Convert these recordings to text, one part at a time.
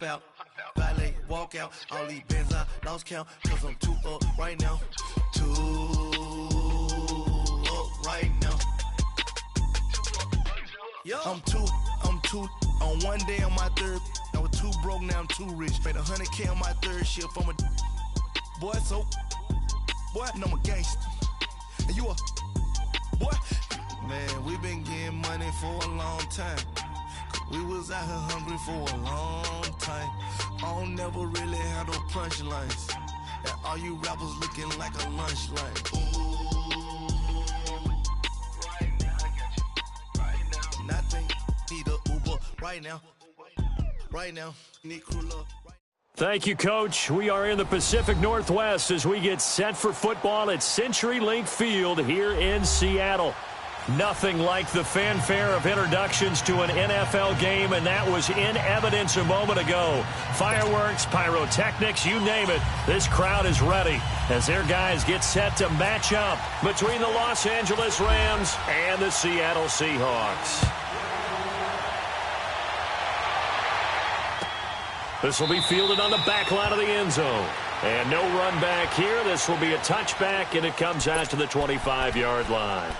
hop out, valet, walk out. All these bands I lost count, cause I'm too up right now. Too up right now. I'm too on one day on my third. I was too broke, now I'm too rich. Made 100K on my third shift. I'm a boy, so boy, and I'm a gangster. And you a boy. Man, we been getting money for a long time. We was out here hungry for a long time. I don't never really have no punchlines. And all you rappers looking like a lunch line. Right now, I got you. Right now. Nothing. Need a Uber right now. Right now. Need crew love. Thank you, Coach. We are in the Pacific Northwest as we get set for football at CenturyLink Field here in Seattle. Nothing like the fanfare of introductions to an NFL game, and that was in evidence a moment ago. Fireworks, pyrotechnics, you name it. This crowd is ready as their guys get set to match up between the Los Angeles Rams and the Seattle Seahawks. This will be fielded on the back line of the end zone. And no run back here. This will be a touchback, and it comes out to the 25-yard line.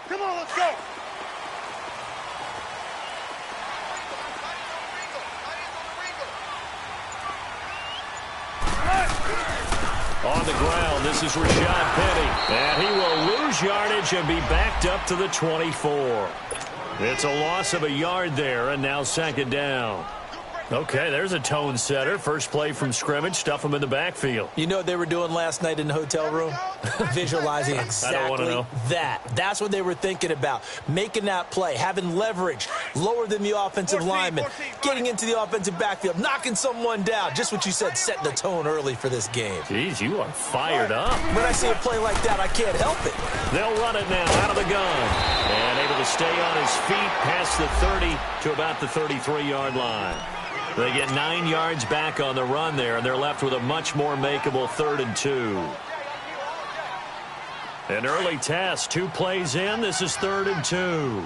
Come on, let's go. On the ground, this is Rashad Penny. And he will lose yardage and be backed up to the 24. It's a loss of a yard there, and now second down. Okay, there's a tone setter. First play from scrimmage, stuff them in the backfield. You know what they were doing last night in the hotel room? Visualizing exactly that. That's what they were thinking about. Making that play, having leverage, lower than the offensive lineman, getting into the offensive backfield, knocking someone down. Just what you said, setting the tone early for this game. Jeez, you are fired up. When I see a play like that, I can't help it. They'll run it now out of the gun. And able to stay on his feet past the 30 to about the 33-yard line. They get 9 yards back on the run there, and they're left with a much more makeable 3rd and 2. An early test, 2 plays in. This is 3rd and 2.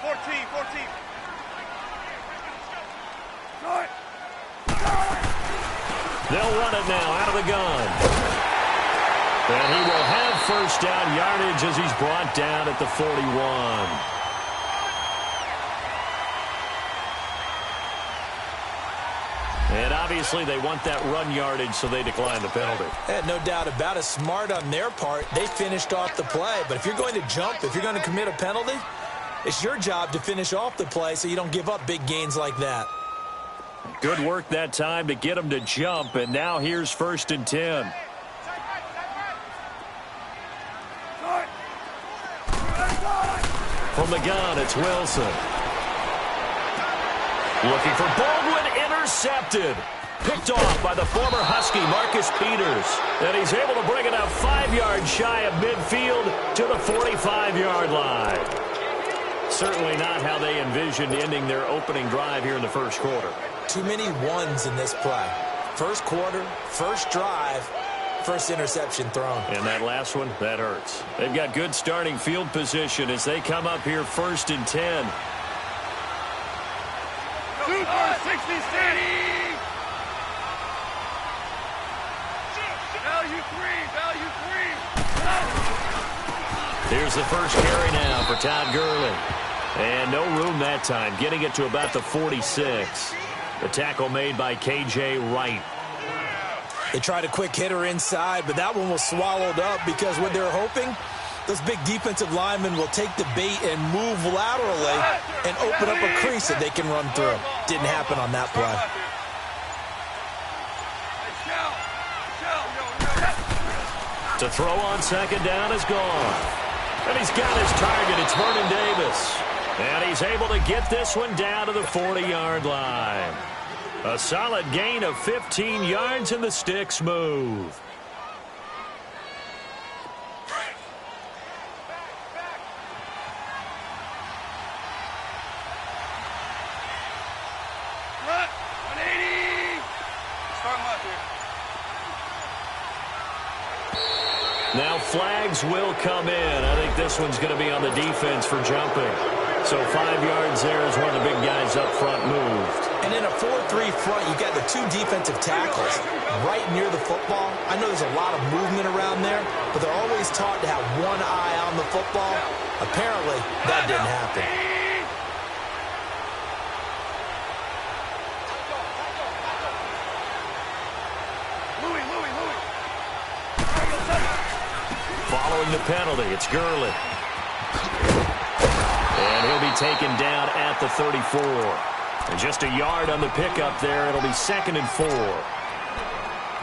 14. They'll run it now out of the gun. And he will have first down yardage as he's brought down at the 41. And obviously they want that run yardage, so they decline the penalty. No doubt about it. Smart on their part. They finished off the play. But if you're going to jump, if you're going to commit a penalty, it's your job to finish off the play so you don't give up big gains like that. Good work that time to get him to jump, and now here's 1st and 10. From the gun, it's Wilson. Looking for Baldwin, intercepted. Picked off by the former Husky, Marcus Peters. And he's able to bring it up 5 yards shy of midfield to the 45-yard line. Certainly not how they envisioned ending their opening drive here in the first quarter. Too many ones in this play. First quarter, first drive, first interception thrown. And that last one, that hurts. They've got good starting field position as they come up here 1st and 10. Super 60 steady. Value three. Here's the first carry now for Todd Gurley. And no room that time, getting it to about the 46. The tackle made by K.J. Wright. They tried a quick hitter inside, but that one was swallowed up because what they're hoping, those big defensive linemen will take the bait and move laterally and open up a crease that they can run through. Didn't happen on that play. To throw on second down is gone. And he's got his target. It's Vernon Davis. And he's able to get this one down to the 40-yard line. A solid gain of 15 yards, and the sticks move. Now flags will come in. I think this one's going to be on the defense for jumping. So 5 yards there as one of the big guys up front moved. And in a 4-3 front, you've got the 2 defensive tackles right near the football. I know there's a lot of movement around there, but they're always taught to have one eye on the football. Apparently, that didn't happen. Following the penalty, it's Gurley. And he'll be taken down at the 34. And just a yard on the pickup there. It'll be 2nd and 4.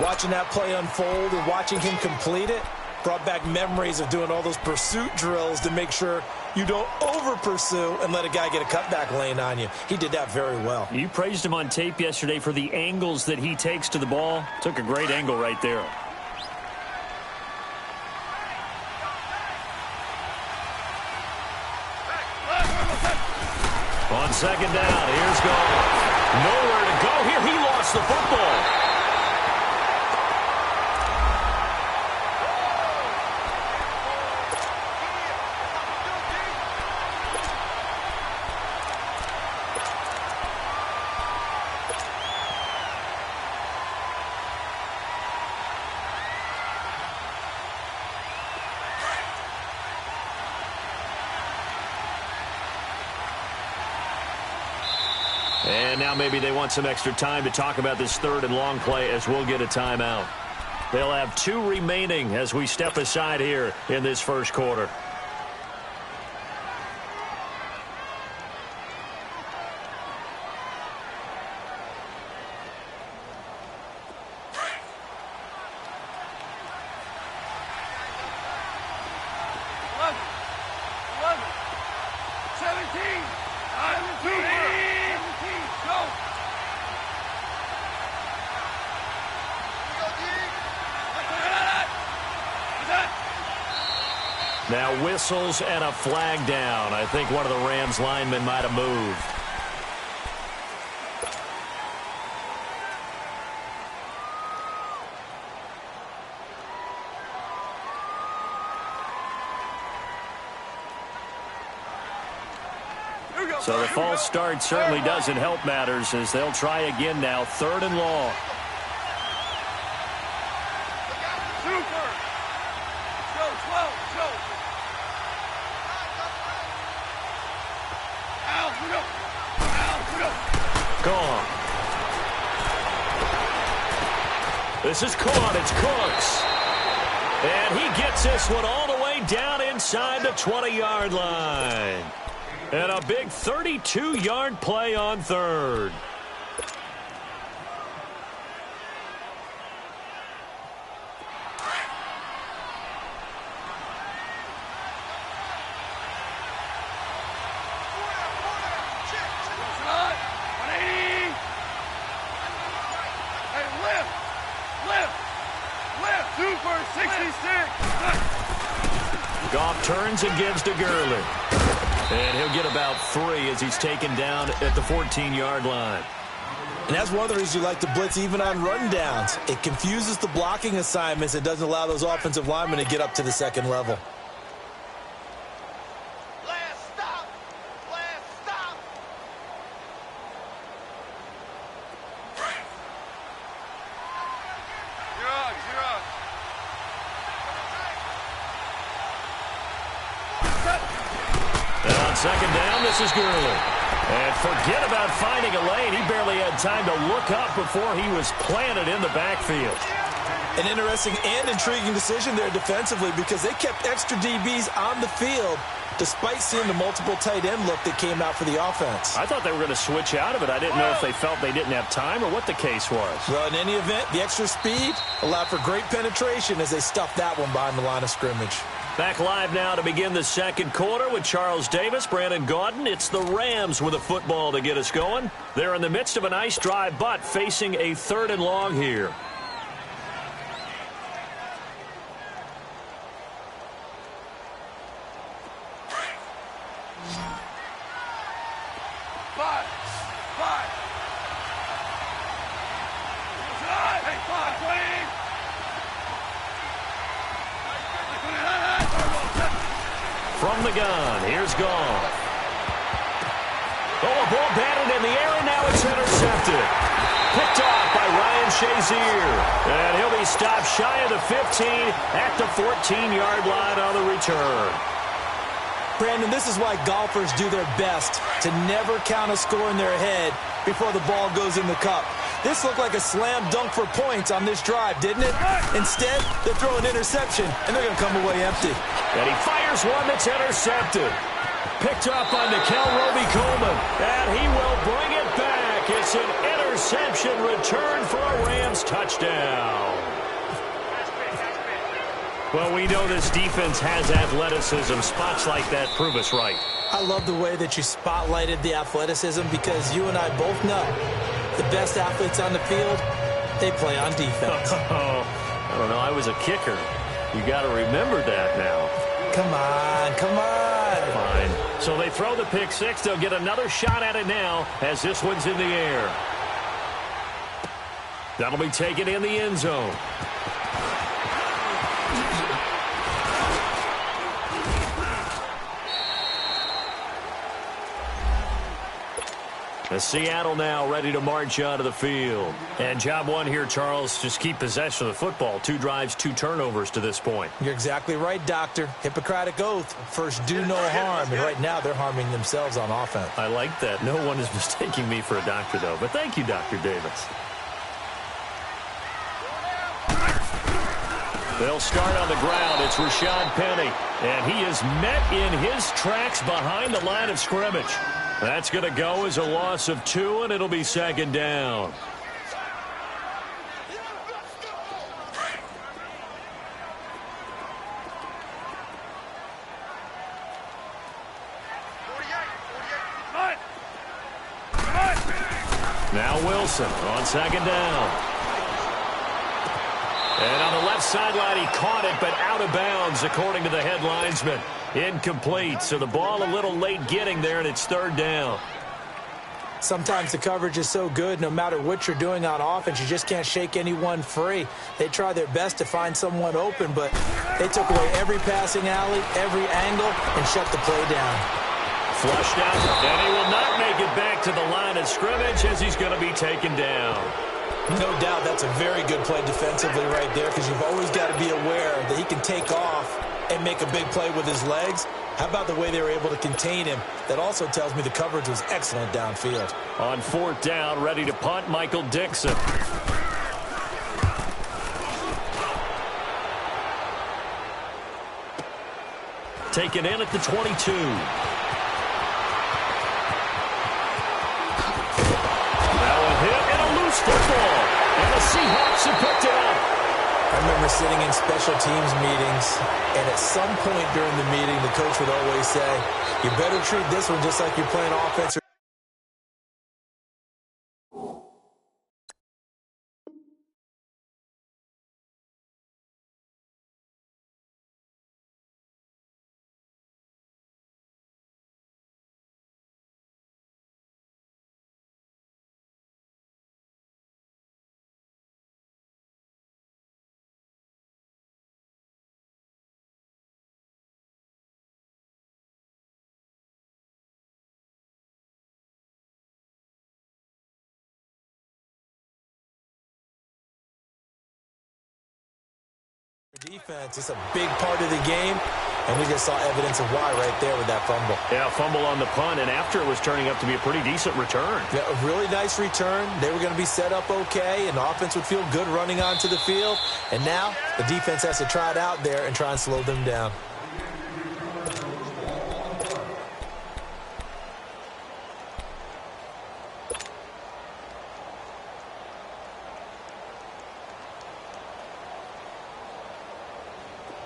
Watching that play unfold and watching him complete it brought back memories of doing all those pursuit drills to make sure you don't over-pursue and let a guy get a cutback lane on you. He did that very well. You praised him on tape yesterday for the angles that he takes to the ball. Took a great angle right there. On 2nd down, here's Goff. Nowhere to go here. He lost the football. And now maybe they want some extra time to talk about this 3rd and long play as we'll get a timeout. They'll have 2 remaining as we step aside here in this first quarter. Now whistles and a flag down. I think one of the Rams linemen might have moved. So the false start certainly doesn't help matters as they'll try again now. 3rd and long. Gone. This is caught. It's Cooks. And he gets this one all the way down inside the 20-yard line. And a big 32-yard play on 3rd. Goff turns and gives to Gurley. And he'll get about 3 as he's taken down at the 14-yard line. And that's one of the reasons you like to blitz even on rundowns. It confuses the blocking assignments. It doesn't allow those offensive linemen to get up to the 2nd level. And on 2nd down, this is Gurley. And forget about finding a lane. He barely had time to look up before he was planted in the backfield. An interesting and intriguing decision there defensively because they kept extra DBs on the field despite seeing the multiple tight end look that came out for the offense. I thought they were going to switch out of it. I didn't know if they felt they didn't have time or what the case was. Well, in any event, the extra speed allowed for great penetration as they stuffed that one behind the line of scrimmage. Back live now to begin the second quarter with Charles Davis, Brandon Gaudin. It's the Rams with a football to get us going. They're in the midst of a nice drive, but facing a 3rd and long here. From the gun, here's Goff. Oh, a ball batted in the air, and now it's intercepted. Picked off by Ryan Shazier. And he'll be stopped shy of the 15 at the 14-yard line on the return. Brandon, this is why golfers do their best to never count a score in their head before the ball goes in the cup. This looked like a slam dunk for points on this drive, didn't it? Instead, they throw an interception, and they're going to come away empty. And he fires one that's intercepted. Picked up by Nickel Roby-Coleman. And he will bring it back. It's an interception return for a Rams touchdown. Well, we know this defense has athleticism. Spots like that prove us right. I love the way that you spotlighted the athleticism because you and I both know the best athletes on the field, they play on defense. I don't know. I was a kicker. You got to remember that now. Come on, come on. Fine. So they throw the pick six. They'll get another shot at it now as this one's in the air. That'll be taken in the end zone. As Seattle now ready to march onto the field. And job one here, Charles, just keep possession of the football. 2 drives, 2 turnovers to this point. You're exactly right, Doctor. Hippocratic oath. First, do no harm. And right now, they're harming themselves on offense. I like that. No one is mistaking me for a doctor, though. But thank you, Dr. Davis. They'll start on the ground. It's Rashad Penny. And he is met in his tracks behind the line of scrimmage. That's going to go as a loss of 2, and it'll be 2nd down. Now Wilson on 2nd down. And on the left sideline, he caught it, but out of bounds, according to the head linesman. Incomplete, so the ball a little late getting there, and it's 3rd down. Sometimes the coverage is so good, no matter what you're doing on offense, you just can't shake anyone free. They try their best to find someone open, but they took away every passing alley, every angle, and shut the play down. Flushed out, and he will not make it back to the line of scrimmage as he's going to be taken down. No doubt that's a very good play defensively right there because you've always got to be aware that he can take off and make a big play with his legs. How about the way they were able to contain him? That also tells me the coverage was excellent downfield. On 4th down, ready to punt, Michael Dixon. Taken in at the 22. Now a hit and a loose football. And the Seahawks have picked it up. I remember sitting in special teams meetings, and at some point during the meeting, the coach would always say, you better treat this one just like you're playing offense. Defense, it's a big part of the game, and we just saw evidence of why right there with that fumble. Yeah, fumble on the punt, and after it was turning up to be a pretty decent return. Yeah, a really nice return. They were going to be set up okay, and the offense would feel good running onto the field. And now the defense has to try it out there and try and slow them down.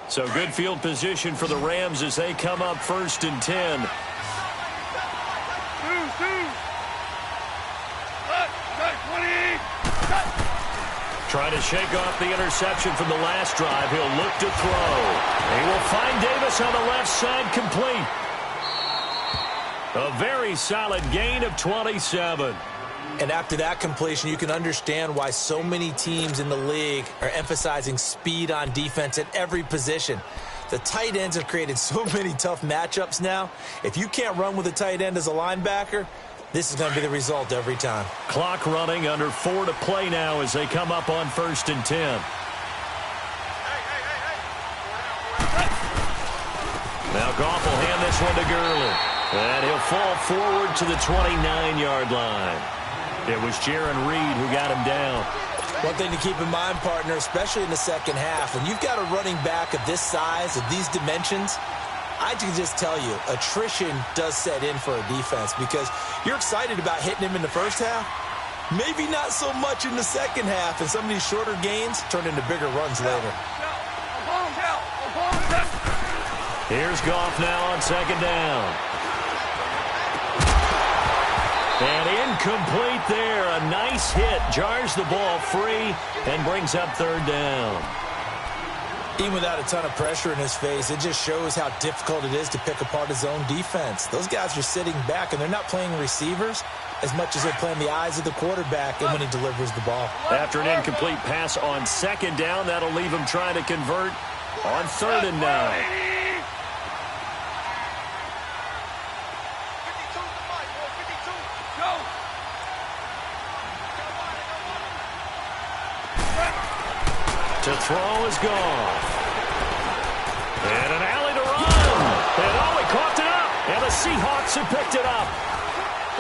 So So good field position for the Rams as they come up 1st and 10. Trying to shake off the interception from the last drive. He'll look to throw. He will find Davis on the left side, complete. A very solid gain of 27. And after that completion, you can understand why so many teams in the league are emphasizing speed on defense at every position. The tight ends have created so many tough matchups now. If you can't run with a tight end as a linebacker, this is going to be the result every time. Clock running, under 4 to play now as they come up on 1st and 10. Now Goff will hand this one to Gurley. And he'll fall forward to the 29-yard line. It was Jaron Reed who got him down. One thing to keep in mind, partner, especially in the second half, when you've got a running back of this size, of these dimensions, I can just tell you, attrition does set in for a defense because you're excited about hitting him in the first half. Maybe not so much in the second half, and some of these shorter gains turn into bigger runs later. Here's Goff now on 2nd down. And incomplete there. A nice hit. Jars the ball free and brings up 3rd down. Even without a ton of pressure in his face, it just shows how difficult it is to pick apart his own defense. Those guys are sitting back, and they're not playing receivers as much as they're playing the eyes of the quarterback and when he delivers the ball. After an incomplete pass on 2nd down, that'll leave him trying to convert on 3rd and 9. To throw is Goff. And an alley to run. And he coughed it up. And the Seahawks have picked it up.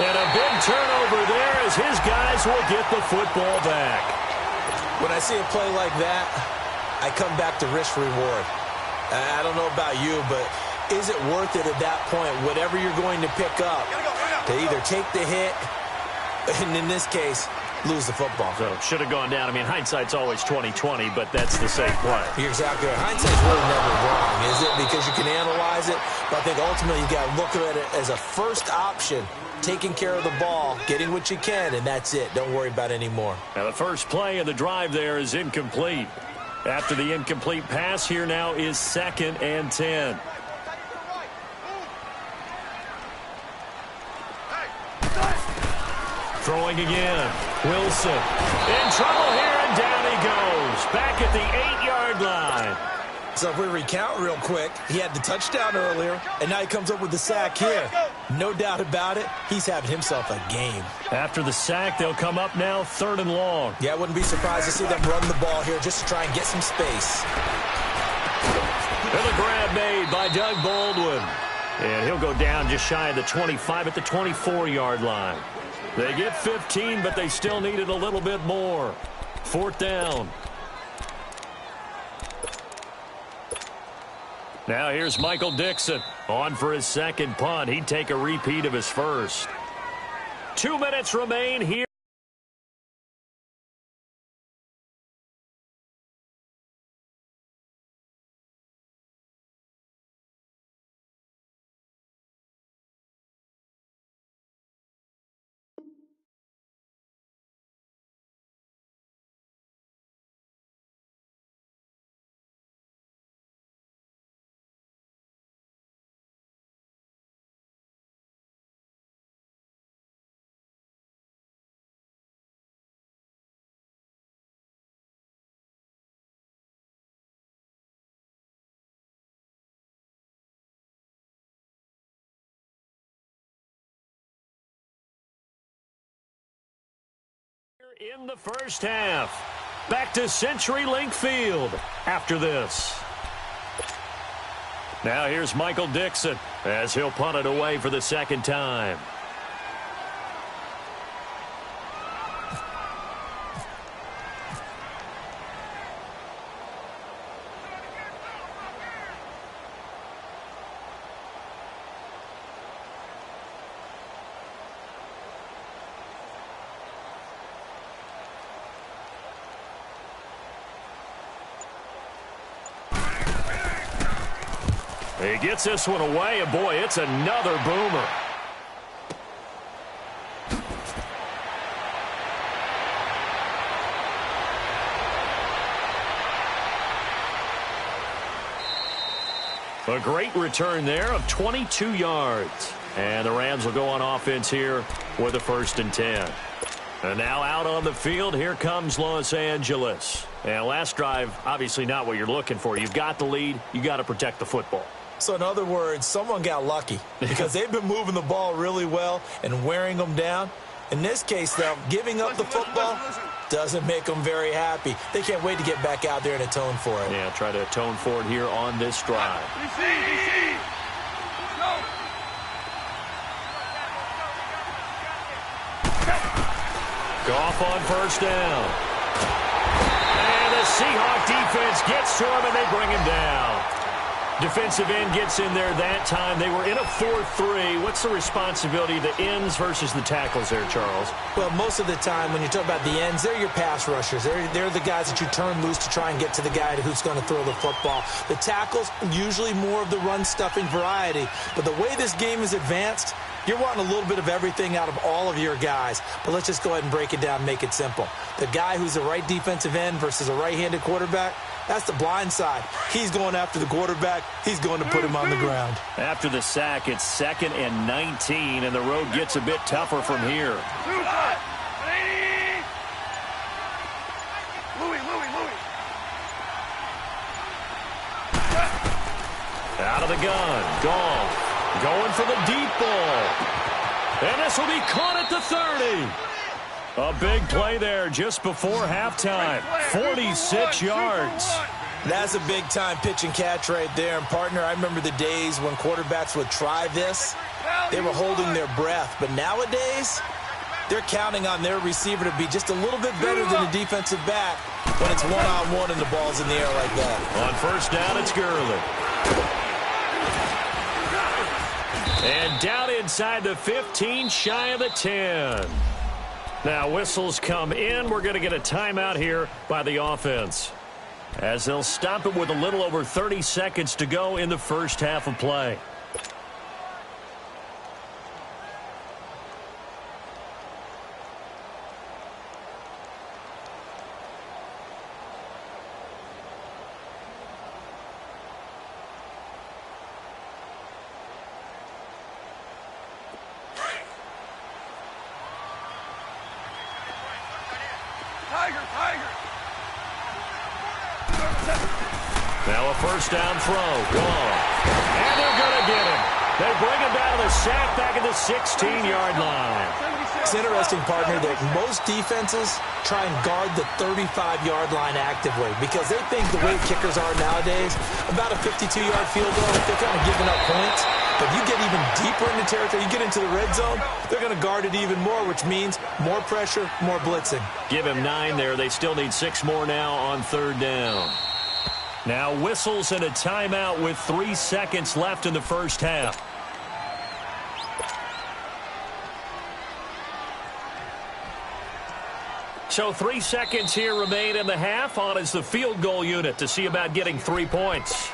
And a big turnover there as his guys will get the football back. When I see a play like that, I come back to risk-reward. I don't know about you, but is it worth it at that point, whatever you're going to pick up, to either take the hit, and in this case, lose the football? So should have gone down. I mean, hindsight's always 20/20, but that's the safe play. You're exactly right. Hindsight's really never wrong, is it? Because you can analyze it, but I think ultimately you got to look at it as a first option, taking care of the ball, getting what you can, and that's it. Don't worry about any more. Now the first play of the drive there is incomplete. After the incomplete pass, here now is 2nd and 10. Throwing again. Wilson in trouble here, and down he goes. Back at the 8-yard line. So if we recount real quick, he had the touchdown earlier, and now he comes up with the sack here. No doubt about it, he's having himself a game. After the sack, they'll come up now 3rd and long. Yeah, I wouldn't be surprised to see them run the ball here just to try and get some space. And the grab made by Doug Baldwin. And he'll go down just shy of the 25 at the 24-yard line. They get 15, but they still needed a little bit more. 4th down. Now here's Michael Dixon on for his 2nd punt. He'd take a repeat of his first. 2 minutes remain here. In the first half, back to CenturyLink Field after this. Now here's Michael Dixon as he'll punt it away for the 2nd time. He gets this one away, and boy, it's another boomer. A great return there of 22 yards. And the Rams will go on offense here with a 1st and 10. And now out on the field, here comes Los Angeles. And last drive, obviously not what you're looking for. You've got the lead. You got to protect the football. So in other words, someone got lucky because they've been moving the ball really well and wearing them down. In this case, though, giving up the football doesn't make them very happy. They can't wait to get back out there and atone for it. Yeah, try to atone for it here on this drive. Goff on 1st down. And the Seahawk defense gets to him, and they bring him down. Defensive end gets in there that time. They were in a 4-3. What's the responsibility of the ends versus the tackles there, Charles? Well, most of the time when you talk about the ends, they're your pass rushers. They're the guys that you turn loose to try and get to the guy who's going to throw the football. The tackles, usually more of the run-stuffing variety. But the way this game is advanced, you're wanting a little bit of everything out of all of your guys. But let's just go ahead and break it down and make it simple. The guy who's the right defensive end versus a right-handed quarterback, that's the blind side. He's going after the quarterback. He's going to put him on the ground. After the sack, it's 2nd and 19, and the road gets a bit tougher from here. Out of the gun. Goff going for the deep ball. And this will be caught at the 30. A big play there just before halftime. 46 yards. That's a big-time pitch and catch right there. And, partner, I remember the days when quarterbacks would try this. They were holding their breath. But nowadays, they're counting on their receiver to be just a little bit better than the defensive back when it's one-on-one and the ball's in the air like that. On 1st down, it's Gurley. And down inside the 15, shy of the 10. Now whistles come in. We're going to get a timeout here by the offense, as they'll stop it with a little over 30 seconds to go in the first half of play. Now a 1st down throw. Gone. And they're going to get him. They bring him down to the sack back at the 16-yard line. It's interesting, partner, that most defenses try and guard the 35-yard line actively because they think the way kickers are nowadays, about a 52-yard field goal, they're kind of giving up points. But you get even deeper into territory, you get into the red zone, they're going to guard it even more, which means more pressure, more blitzing. Give him 9 there. They still need 6 more now on 3rd down. Now whistles and a timeout with 3 seconds left in the first half. So 3 seconds here remain in the half. On is the field goal unit to see about getting 3 points.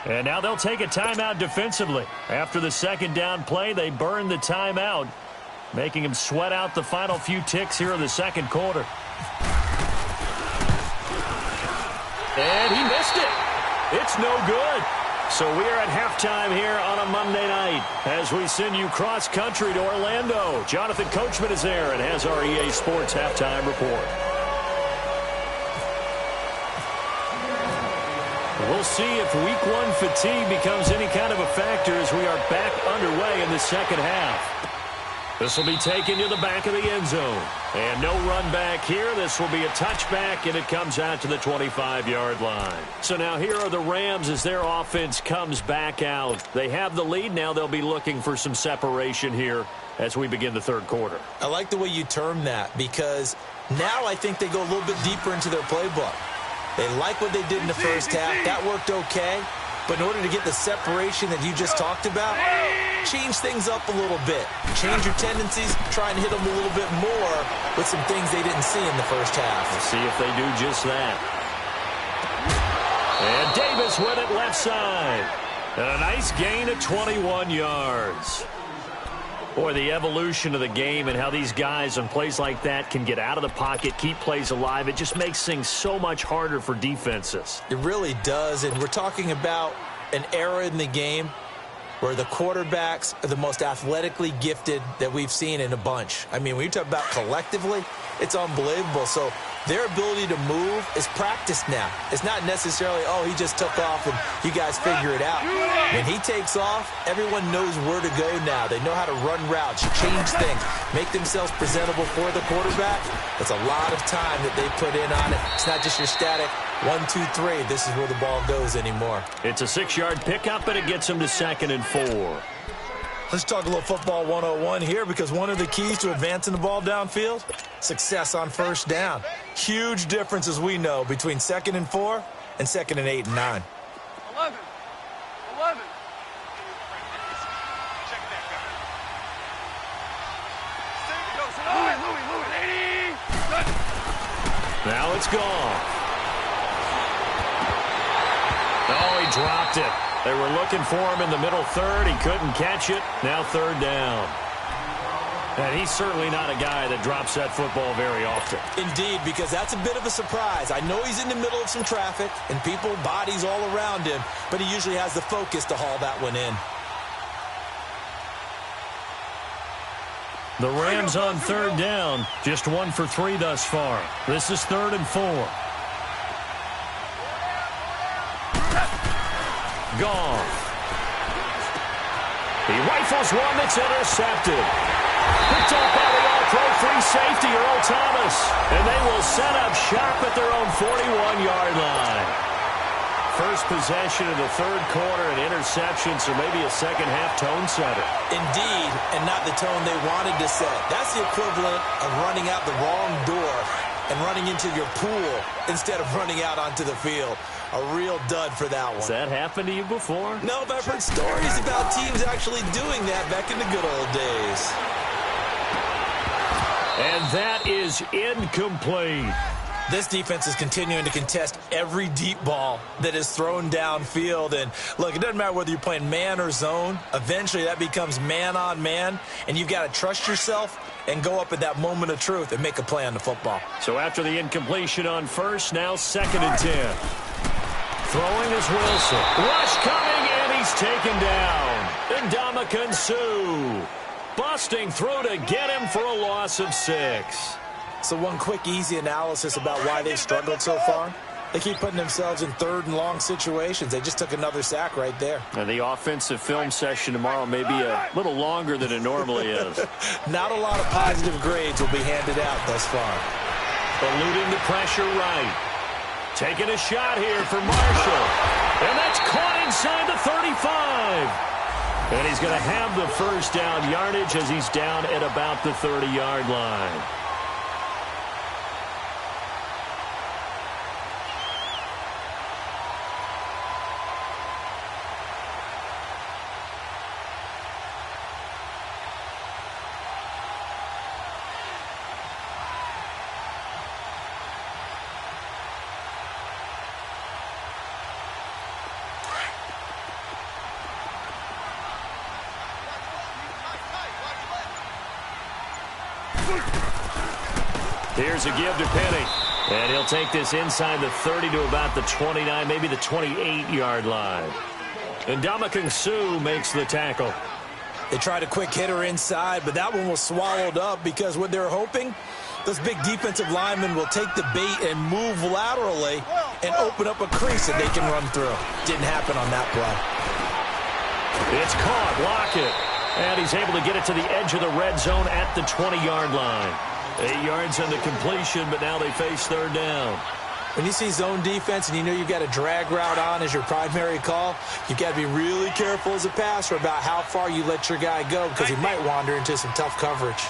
And now they'll take a timeout defensively. After the 2nd down play, they burn the timeout, making him sweat out the final few ticks here in the 2nd quarter. And he missed it. It's no good. So we are at halftime here on a Monday night as we send you cross-country to Orlando. Jonathan Coachman is there and has our EA Sports halftime report. We'll see if Week 1 fatigue becomes any kind of a factor as we are back underway in the second half. This will be taken to the back of the end zone. And no run back here. This will be a touchback, and it comes out to the 25-yard line. So now here are the Rams as their offense comes back out. They have the lead. Now they'll be looking for some separation here as we begin the 3rd quarter. I like the way you term that because now I think they go a little bit deeper into their playbook. They like what they did in the first half. That worked okay. But in order to get the separation that you just talked about, change things up a little bit. Change your tendencies, try and hit them a little bit more with some things they didn't see in the first half. We'll see if they do just that. And Davis with it left side. And a nice gain of 21 yards. Boy, the evolution of the game and how these guys on plays like that can get out of the pocket, keep plays alive, it just makes things so much harder for defenses. It really does, and we're talking about an era in the game where the quarterbacks are the most athletically gifted that we've seen in a bunch. I mean, when you talk about collectively, it's unbelievable. So their ability to move is practiced now. It's not necessarily, oh, he just took off and you guys figure it out. When he takes off, everyone knows where to go now. They know how to run routes, change things, make themselves presentable for the quarterback. It's a lot of time that they put in on it. It's not just your static 1, 2, 3. This is where the ball goes anymore. It's a 6-yard pickup, and it gets them to 2nd and 4. Let's talk a little football 101 here, because one of the keys to advancing the ball downfield, success on first down. Huge difference, as we know, between 2nd and 4 and 2nd and 8 and 9. 11. Now it's gone. Oh, he dropped it. They were looking for him in the middle third. He couldn't catch it. Now 3rd down. And he's certainly not a guy that drops that football very often. Indeed, because that's a bit of a surprise. I know he's in the middle of some traffic and people, bodies all around him, but he usually has the focus to haul that one in. The Rams on 3rd down, just 1 for 3 thus far. This is 3rd and 4. Gone. He rifles one that's intercepted. Picked up by the all-pro free safety, Earl Thomas. And they will set up shop at their own 41-yard line. First possession of the 3rd quarter, and interception, so maybe a second-half tone setter. Indeed, and not the tone they wanted to set. That's the equivalent of running out the wrong door and running into your pool instead of running out onto the field. A real dud for that one. Has that happened to you before? No, but I've heard stories about teams actually doing that back in the good old days. And that is incomplete. This defense is continuing to contest every deep ball that is thrown downfield. And, look, it doesn't matter whether you're playing man or zone. Eventually, that becomes man-on-man, and you've got to trust yourself and go up at that moment of truth and make a play on the football. So after the incompletion on first, now 2nd and 10. Throwing is Wilson. Rush coming, and he's taken down. Ndamukong Suh busting through to get him for a loss of 6. So one quick, easy analysis about why they've struggled so far. They keep putting themselves in 3rd and long situations. They just took another sack right there. And the offensive film session tomorrow may be a little longer than it normally is. Not a lot of positive grades will be handed out thus far. Eluding the pressure right. Taking a shot here for Marshall. And that's caught inside the 35. And he's going to have the first down yardage as he's down at about the 30-yard line. Here's a give to Penny. And he'll take this inside the 30 to about the 29, maybe the 28-yard line. And Ndamukong Suh makes the tackle. They tried a quick hitter inside, but that one was swallowed up because what they're hoping, those big defensive linemen will take the bait and move laterally and open up a crease that they can run through. Didn't happen on that play. It's caught. Lockett. And he's able to get it to the edge of the red zone at the 20-yard line. 8 yards on the completion, but now they face 3rd down. When you see zone defense and you know you've got a drag route on as your primary call, you've got to be really careful as a passer about how far you let your guy go because he might wander into some tough coverage.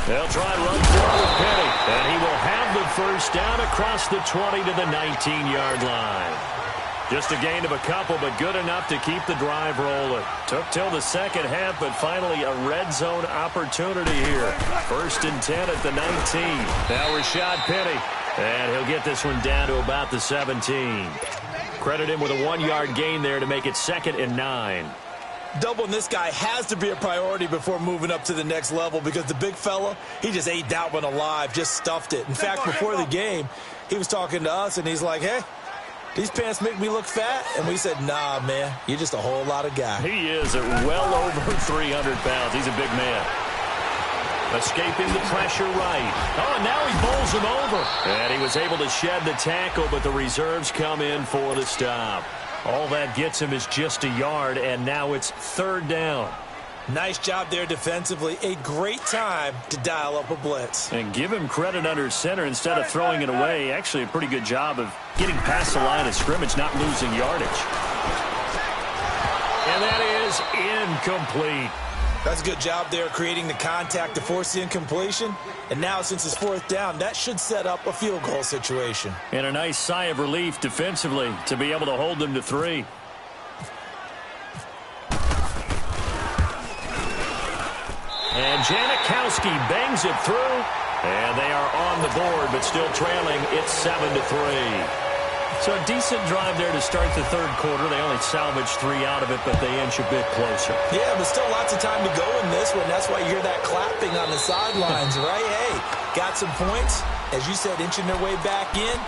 They'll try and run forward with Penny, and he will have the first down across the 20 to the 19-yard line. Just a gain of a couple, but good enough to keep the drive rolling. Took till the second half, but finally a red zone opportunity here. 1st and 10 at the 19. Now Rashad Penny, and he'll get this one down to about the 17. Credit him with a 1-yard gain there to make it 2nd and 9. Doubling this guy has to be a priority before moving up to the next level because the big fella, he just ate that one alive, just stuffed it. In fact, before the game, he was talking to us, and he's like, hey, these pants make me look fat? And we said, nah, man, you're just a whole lot of guy. He is at well over 300 pounds. He's a big man. Escaping the pressure right. Oh, and now he bowls him over. And he was able to shed the tackle, but the reserves come in for the stop. All that gets him is just a yard, and now it's 3rd down. Nice job there defensively. A great time to dial up a blitz. And give him credit under center instead of throwing it away. Actually, a pretty good job of getting past the line of scrimmage, not losing yardage. And that is incomplete. That's a good job there creating the contact to force the incompletion. And now, since it's 4th down, that should set up a field goal situation. And a nice sigh of relief defensively to be able to hold them to 3. And Janikowski bangs it through. And they are on the board, but still trailing. It's 7-3. So a decent drive there to start the 3rd quarter. They only salvaged 3 out of it, but they inch a bit closer. Yeah, but still lots of time to go in this one. That's why you hear that clapping on the sidelines, right? Hey, got some points. As you said, inching their way back in.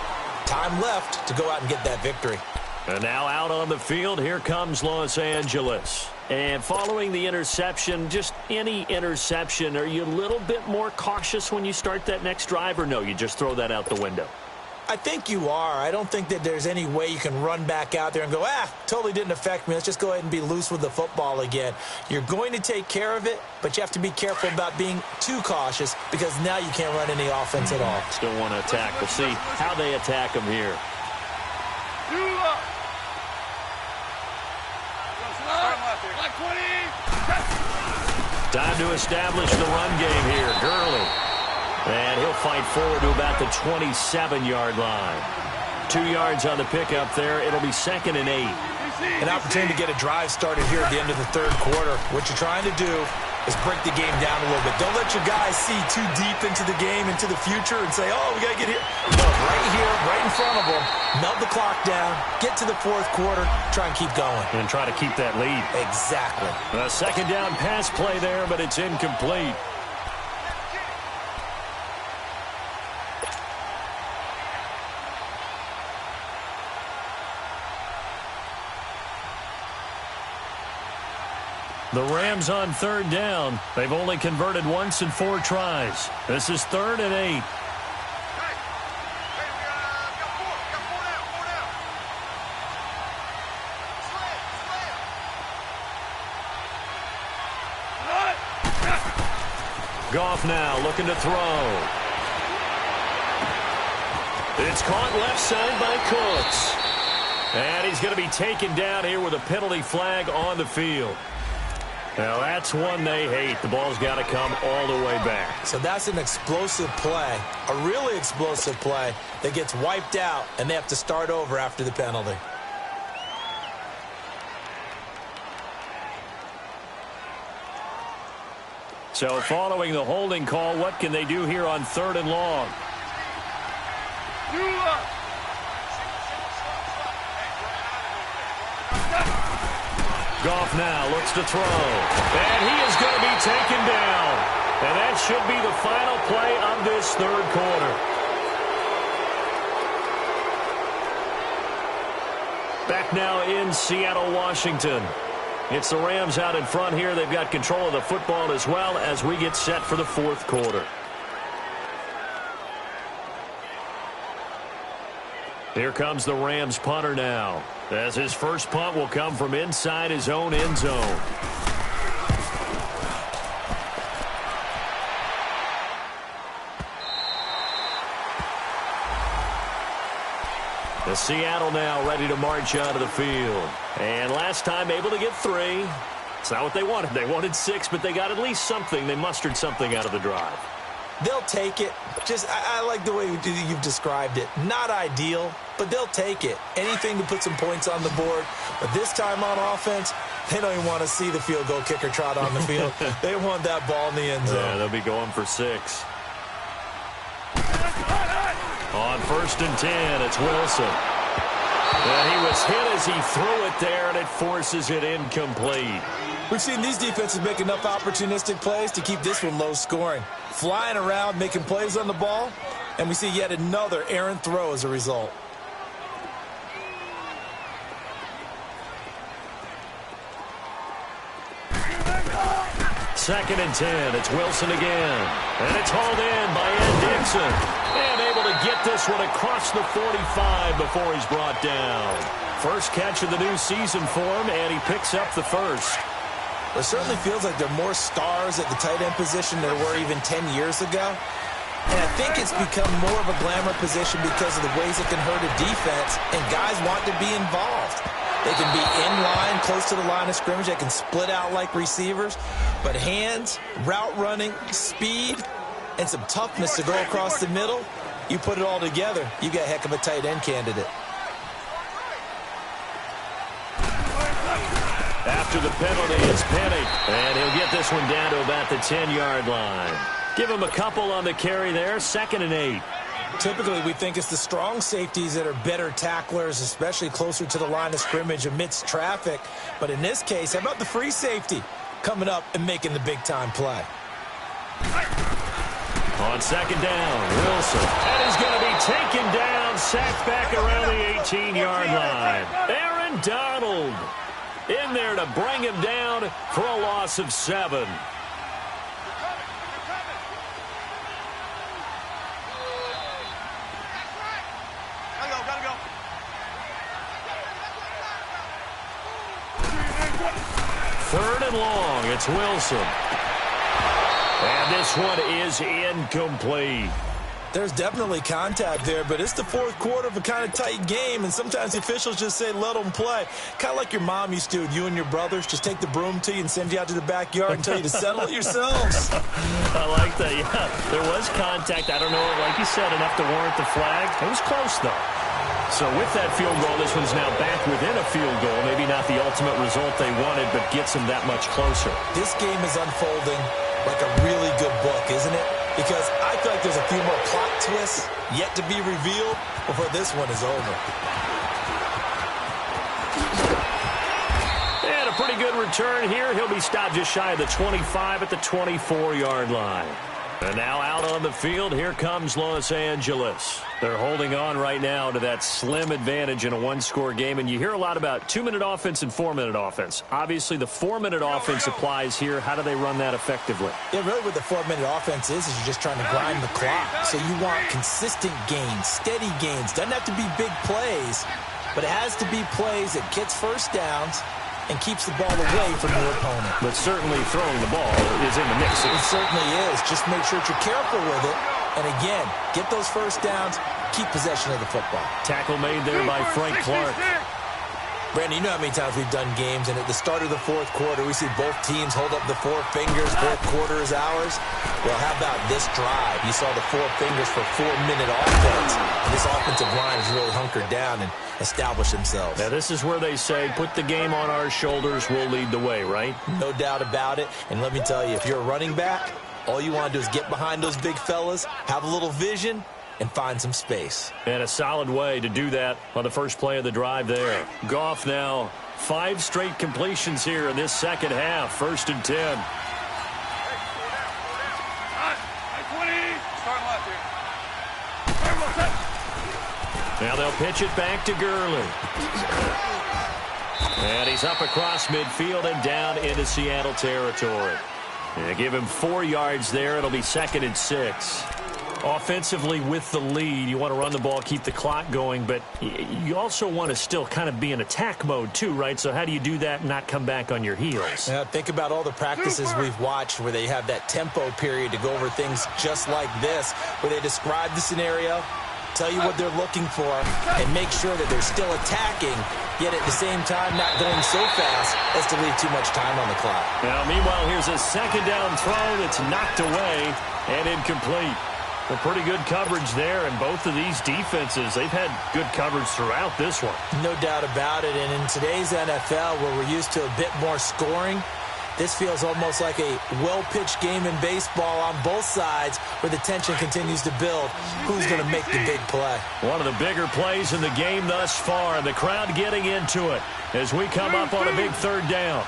Time left to go out and get that victory. And now out on the field, here comes Los Angeles. And following the interception, just any interception, are you a little bit more cautious when you start that next drive, or no, you just throw that out the window? I think you are. I don't think that there's any way you can run back out there and go, totally didn't affect me. Let's just go ahead and be loose with the football again. You're going to take care of it, but you have to be careful about being too cautious because now you can't run any offense at all. Still want to attack. We'll see how they attack them here. Time to establish the run game here. Gurley. And he'll fight forward to about the 27-yard line. 2 yards on the pickup there. It'll be 2nd and 8. An opportunity to get a drive started here at the end of the 3rd quarter. What you're trying to do is break the game down a little bit. Don't let your guys see too deep into the game, into the future, and say, oh, we got to get here. No, right here, right in front of them. Melt the clock down, get to the 4th quarter, try and keep going. And try to keep that lead. Exactly. A 2nd down pass play there, but it's incomplete. The Rams on 3rd down. They've only converted once in 4 tries. This is 3rd and 8. Goff now looking to throw. It's caught left side by Cooks. And he's going to be taken down here with a penalty flag on the field. Now, that's one they hate. The ball's got to come all the way back. So that's an explosive play, a really explosive play that gets wiped out, and they have to start over after the penalty. So following the holding call, what can they do here on 3rd and long? Goff now looks to throw. And he is going to be taken down. And that should be the final play of this 3rd quarter. Back now in Seattle, Washington. It's the Rams out in front here. They've got control of the football as well as we get set for the 4th quarter. Here comes the Rams punter now, as his first punt will come from inside his own end zone. The Seattle now ready to march out of the field. And last time able to get 3. It's not what they wanted. They wanted 6, but they got at least something. They mustered something out of the drive. They'll take it. I like the way you've described it. Not ideal, but they'll take it. Anything to put some points on the board. But this time on offense, they don't even want to see the field goal kicker trot on the field. They want that ball in the end zone. Yeah, they'll be going for 6. On 1st and 10, it's Wilson. And he was hit as he threw it there, and it forces it incomplete. We've seen these defenses make enough opportunistic plays to keep this one low scoring. Flying around, making plays on the ball, and we see yet another errant throw as a result. Second and 10. It's Wilson again. And it's hauled in by Ed Dixon. And able to get this one across the 45 before he's brought down. First catch of the new season for him, and he picks up the first. It certainly feels like there are more stars at the tight end position than there were even 10 years ago. And I think it's become more of a glamour position because of the ways it can hurt a defense, and guys want to be involved. They can be in line, close to the line of scrimmage. They can split out like receivers. But hands, route running, speed, and some toughness to go across the middle, you put it all together, you got a heck of a tight end candidate. After the penalty, it's Penny. And he'll get this one down to about the 10-yard line. Give him a couple on the carry there, 2nd and 8. Typically, we think it's the strong safeties that are better tacklers, especially closer to the line of scrimmage amidst traffic. But in this case, how about the free safety coming up and making the big-time play? On 2nd down, Wilson. And he's going to be taken down, sacked back around the 18-yard line. Aaron Donald in there to bring him down for a loss of 7. Third and long, it's Wilson. And this one is incomplete. There's definitely contact there, but it's the fourth quarter of a kind of tight game, and sometimes the officials just say, let them play. Kind of like your mom used to with you and your brothers. Just take the broom to you and send you out to the backyard and tell you to settle it yourselves. I like that, yeah. There was contact. I don't know, like you said, enough to warrant the flag. It was close, though. So with that field goal, this one's now back within a field goal. Maybe not the ultimate result they wanted, but gets them that much closer. This game is unfolding like a really good book, isn't it? Because I feel like there's a few more plot twists yet to be revealed before this one is over. And a pretty good return here. He'll be stopped just shy of the 25 at the 24-yard line. And now out on the field, here comes Los Angeles. They're holding on right now to that slim advantage in a one-score game. And you hear a lot about 2-minute offense and 4-minute offense. Obviously, the 4-minute offense applies here. How do they run that effectively? Yeah, really what the 4-minute offense is you're just trying to grind the clock. So you want consistent gains, steady gains. Doesn't have to be big plays, but it has to be plays that gets first downs and keeps the ball away from your opponent. But certainly throwing the ball is in the mix. It certainly is. Just make sure that you're careful with it. And again, get those first downs, keep possession of the football. Tackle made there by Frank Clark. Brandon, you know how many times we've done games, and at the start of the fourth quarter, we see both teams hold up the 4 fingers, fourth quarter is ours. Well, how about this drive? You saw the 4 fingers for 4-minute offense. And this offensive line has really hunkered down and established themselves. Now, this is where they say, put the game on our shoulders, we'll lead the way, right? No doubt about it. And let me tell you, if you're a running back, all you want to do is get behind those big fellas, have a little vision, and find some space. And a solid way to do that on the first play of the drive there. Goff now 5 straight completions here in this second half. 1st and 10. Now they'll pitch it back to Gurley. And he's up across midfield and down into Seattle territory. And give him 4 yards there. It'll be 2nd and 6. Offensively with the lead, you want to run the ball, keep the clock going, but you also want to still kind of be in attack mode too, right? So how do you do that and not come back on your heels? Yeah, think about all the practices we've watched where they have that tempo period to go over things just like this, where they describe the scenario, tell you what they're looking for, and make sure that they're still attacking, yet at the same time not going so fast as to leave too much time on the clock. Now, meanwhile, here's a 2nd down throw that's knocked away and incomplete. Well, pretty good coverage there, and both of these defenses, they've had good coverage throughout this one. No doubt about it, and in today's NFL, where we're used to a bit more scoring, This feels almost like a well-pitched game in baseball on both sides where the tension continues to build. Who's going to make the big play? One of the bigger plays in the game thus far, and the crowd getting into it as we come up on a big third down.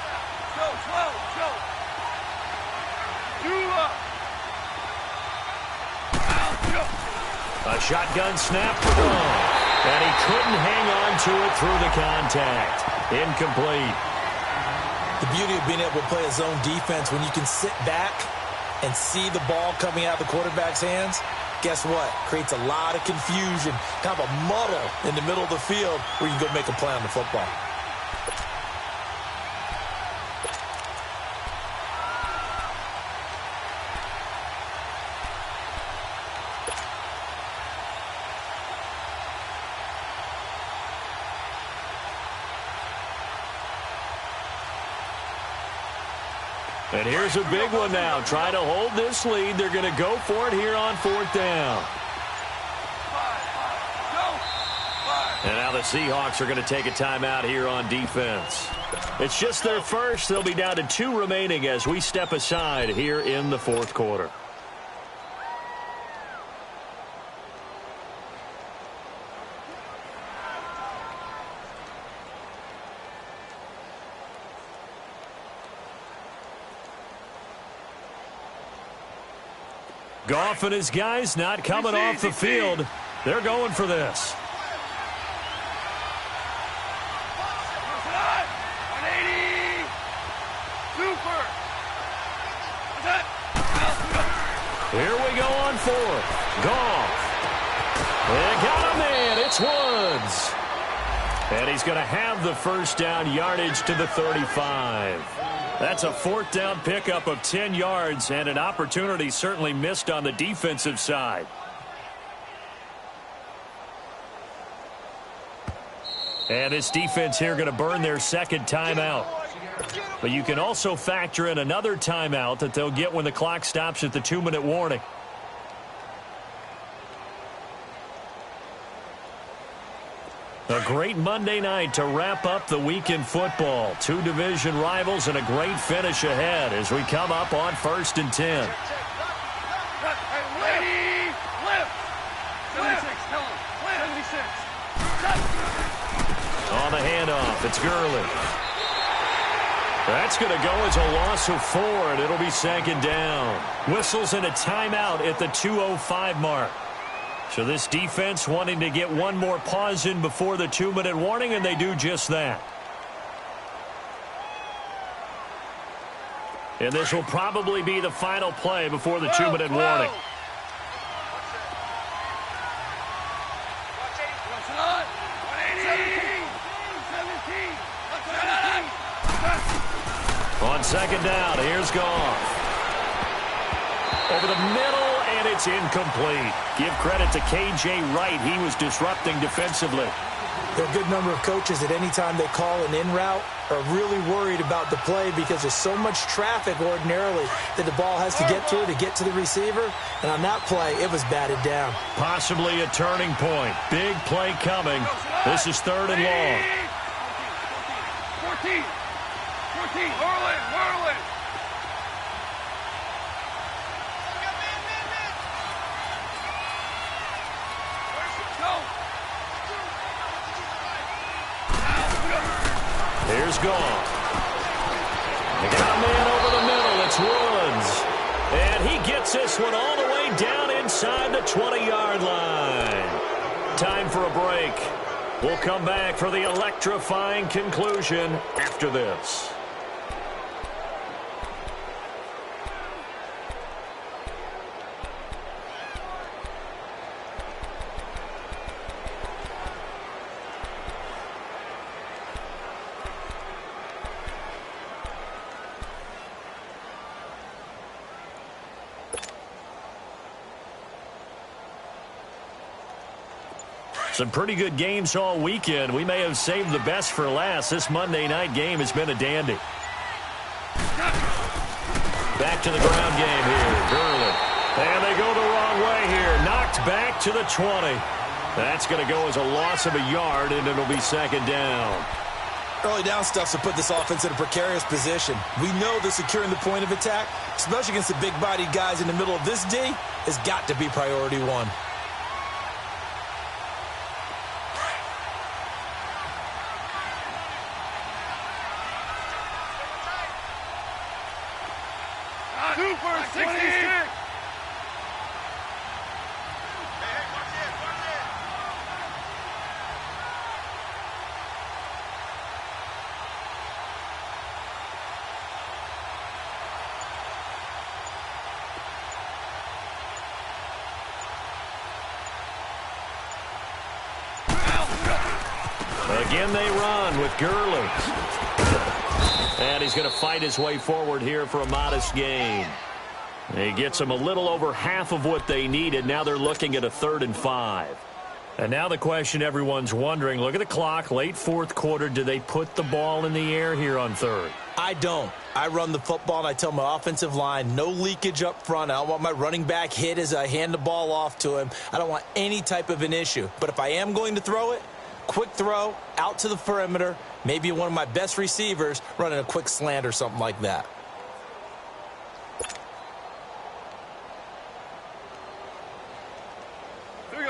A shotgun snap for Dawn, and he couldn't hang on to it through the contact. Incomplete. The beauty of being able to play a zone defense when you can sit back and see the ball coming out of the quarterback's hands, guess what? Creates a lot of confusion, kind of a muddle in the middle of the field where you can go make a play on the football. And here's a big one now. Trying to hold this lead. They're going to go for it here on fourth down. And now the Seahawks are going to take a timeout here on defense. It's just their first. They'll be down to 2 remaining as we step aside here in the fourth quarter. Goff and his guys not coming off the field. They're going for this. Here we go on fourth. Goff. They got him in. It's Woods. And he's going to have the first down, yardage to the 35. That's a fourth down pickup of 10 yards and an opportunity certainly missed on the defensive side. And this defense here going to burn their second timeout. But you can also factor in another timeout that they'll get when the clock stops at the 2-minute warning. A great Monday night to wrap up the week in football. 2 division rivals and a great finish ahead as we come up on 1st and 10. On the handoff, it's Gurley. That's going to go as a loss of 4, and it'll be 2nd down. Whistles and a timeout at the 2:05 mark. So this defense wanting to get one more pause in before the 2-minute warning, and they do just that. And this will probably be the final play before the 2-minute warning. On 2nd down, here's Goff. Over the middle, and it's incomplete. Give credit to K.J. Wright. He was disrupting defensively. There are a good number of coaches at any time they call an in route are really worried about the play because there's so much traffic ordinarily that the ball has to get through to get to the receiver. And on that play, it was batted down. Possibly a turning point. Big play coming. This is 3rd and long. 14. Whirling. Here's Goff. They got a man over the middle. It's Woods. And he gets this one all the way down inside the 20-yard line. Time for a break. We'll come back for the electrifying conclusion after this. Some pretty good games all weekend. We may have saved the best for last. This Monday night game has been a dandy. Back to the ground game here. Gurley. And they go the wrong way here. Knocked back to the 20. That's going to go as a loss of a yard, and it'll be 2nd down. Early down stuff to put this offense in a precarious position. We know that securing the point of attack, especially against the big-bodied guys in the middle of this D, has got to be priority one. Super 66. Again they run with Gurley. And he's going to fight his way forward here for a modest gain. He gets them a little over half of what they needed. Now they're looking at a 3rd and 5. And now the question everyone's wondering, look at the clock, late fourth quarter, do they put the ball in the air here on 3rd? I don't. I run the football, and I tell my offensive line, no leakage up front. I don't want my running back hit as I hand the ball off to him. I don't want any type of an issue. But if I am going to throw it, quick throw, out to the perimeter, maybe one of my best receivers running a quick slant or something like that.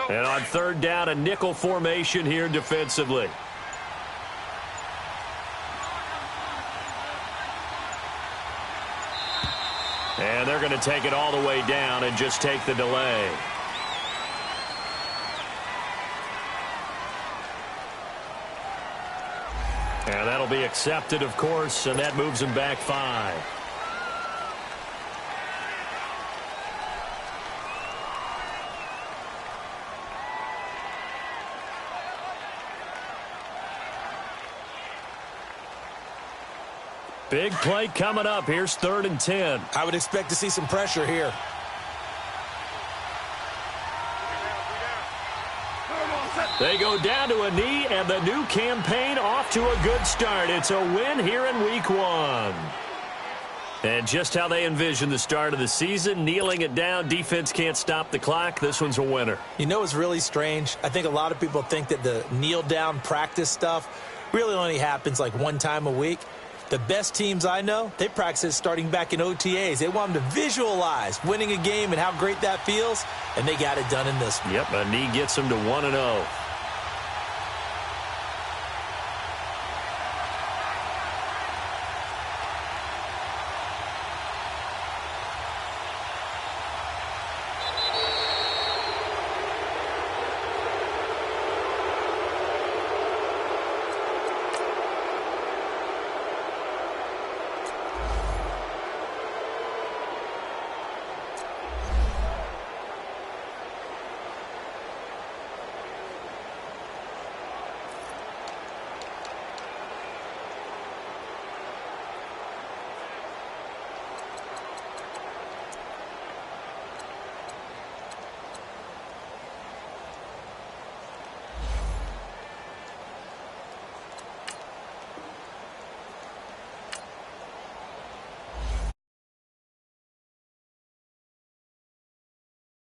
And on 3rd down, a nickel formation here defensively. And they're going to take it all the way down and just take the delay. And that'll be accepted, of course, and that moves them back 5. Big play coming up. Here's 3rd and 10. I would expect to see some pressure here. They go down to a knee, and the new campaign off to a good start. It's a win here in Week 1. And just how they envision the start of the season, kneeling it down, defense can't stop the clock. This one's a winner. You know what's really strange? I think a lot of people think that the kneel-down practice stuff really only happens like one time a week. The best teams I know, they practice it starting back in OTAs. They want them to visualize winning a game and how great that feels, and they got it done in this one. Yep, a knee gets them to 1-0.